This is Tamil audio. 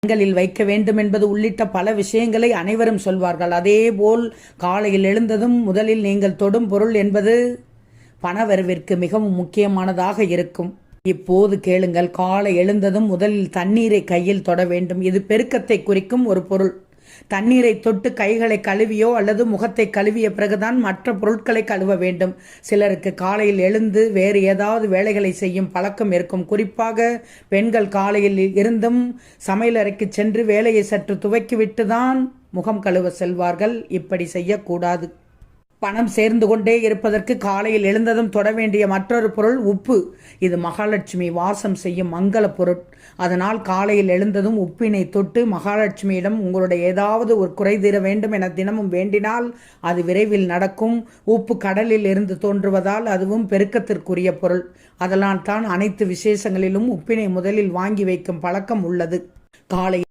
கண்களில் வைக்க வேண்டும் என்பது உள்ளிட்ட பல விஷயங்களை அனைவரும் சொல்வார்கள். அதேபோல் காலையில் எழுந்ததும் முதலில் நீங்கள் தொடும் பொருள் என்பது பணவரவிற்கு மிகவும் முக்கியமானதாக இருக்கும். இப்போது கேளுங்கள். காலை எழுந்ததும் முதலில் தண்ணீரை கையில் தொட வேண்டும். இது பெருக்கத்தை குறிக்கும் ஒரு பொருள். தண்ணீரை தொட்டு கைகளை கழுவியோ அல்லது முகத்தை கழுவிய பிறகுதான் மற்ற பொருட்களை கழுவ வேண்டும். சிலருக்கு காலையில் எழுந்து வேறு ஏதாவது வேலைகளை செய்யும் பழக்கம் இருக்கும். குறிப்பாக பெண்கள் காலையில் இருந்தும் சமையலறைக்கு சென்று வேலையை சற்று துவக்கிவிட்டு தான் முகம் கழுவ செல்வார்கள். இப்படி செய்யக்கூடாது. பணம் சேர்ந்து கொண்டே இருப்பதற்கு காலையில் எழுந்ததும் தொட வேண்டிய மற்றொரு பொருள் உப்பு. இது மகாலட்சுமி வாசம் செய்யும் மங்கள பொருள். அதனால் காலையில் எழுந்ததும் உப்பினை தொட்டு மகாலட்சுமியிடம் உங்களுடைய ஏதாவது ஒரு குறை தீர வேண்டும் என தினமும் வேண்டினால் அது விரைவில் நடக்கும். உப்பு கடலில் இருந்து தோன்றுவதால் அதுவும் பெருக்கத்திற்குரிய பொருள். அதனால் தான் அனைத்து விசேஷங்களிலும் உப்பினை முதலில் வாங்கி வைக்கும் பழக்கம் உள்ளது. காலை